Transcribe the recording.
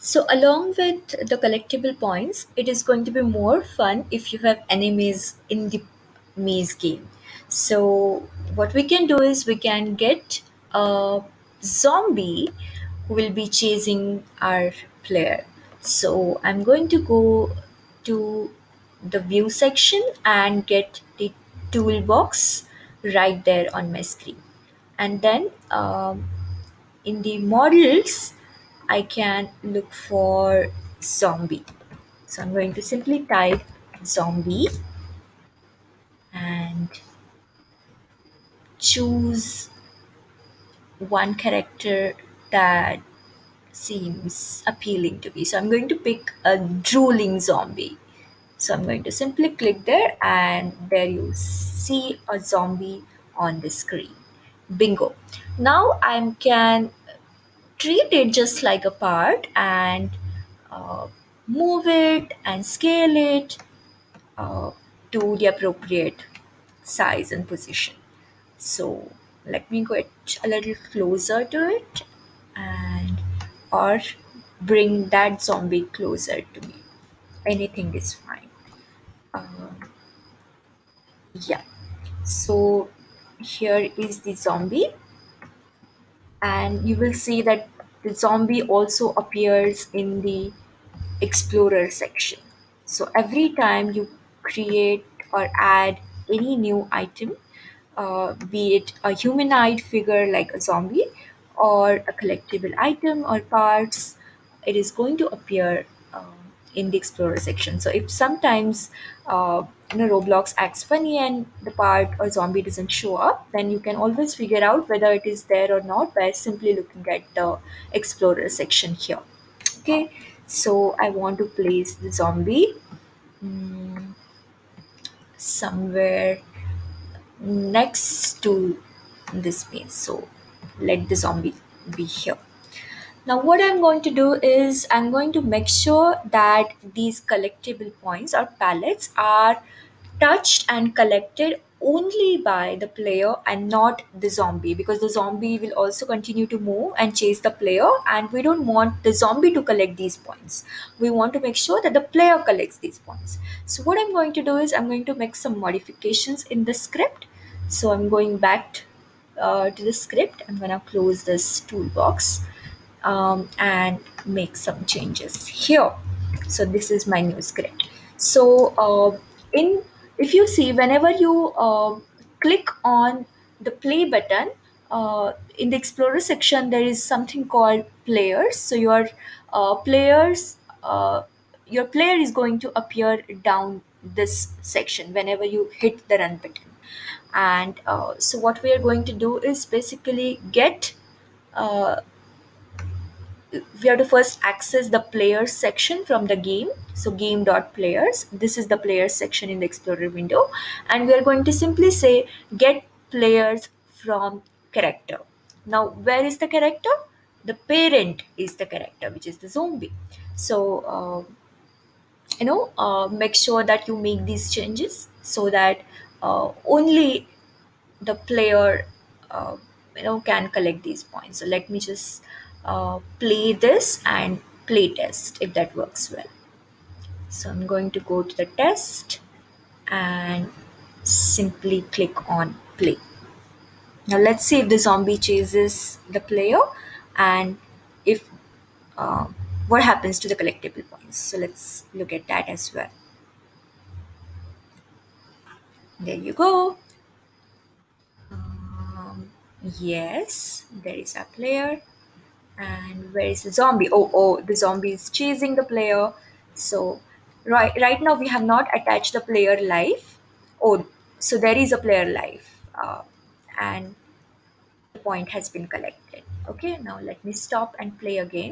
So, along with the collectible points, it is going to be more fun if you have enemies in the maze game. So, what we can do is we can get a zombie who will be chasing our player. So, I'm going to go to the view section and get the toolbox right there on my screen. And then in the models, I can look for zombie. So I'm going to simply type zombie and choose one character that seems appealing to me. So I'm going to pick a drooling zombie. So I'm going to simply click there, and there you see a zombie on the screen. Bingo. Now I can treat it just like a part and uh, move it and scale it uh, to the appropriate size and position. So let me get a little closer to it and or bring that zombie closer to me. Anything is fine. Um, yeah. So here is the zombie, and you will see that the zombie also appears in the explorer section. So every time you create or add any new item, be it a humanoid figure like a zombie or a collectible item or parts, it is going to appear in the explorer section. So if sometimes Roblox acts funny and the part or zombie doesn't show up, then you can always figure out whether it is there or not by simply looking at the explorer section here. Okay, so I want to place the zombie mm, somewhere next to this maze. So let the zombie be here. Now, what I'm going to do is I'm going to make sure that these collectible points or pallets are touched and collected only by the player and not the zombie, because the zombie will also continue to move and chase the player, and we don't want the zombie to collect these points. We want to make sure that the player collects these points. So what I'm going to do is I'm going to make some modifications in the script. So I'm going back to the script. I'm going to close this toolbox and make some changes here. So this is my new script. So in if you see, whenever you click on the play button in the explorer section, there is something called players. So players your player is going to appear down this section whenever you hit the run button. And so what we are going to do is basically get uh, we have to first access the players section from the game. So game.players, this is the players section in the explorer window, and we are going to simply say get players from character. Now where is the character? The parent is the character, which is the zombie. So make sure that you make these changes so that only the player uh, can collect these points. So let me just play this and play test if that works well. So I'm going to go to the test and simply click on play. Now let's see if the zombie chases the player and if uh, what happens to the collectible points. So let's look at that as well. There you go. Yes, there is a player. And where is the zombie? Oh, the zombie is chasing the player. So right now we have not attached the player life. Oh, so there is a player life, and the point has been collected. Okay, now let me stop and play again.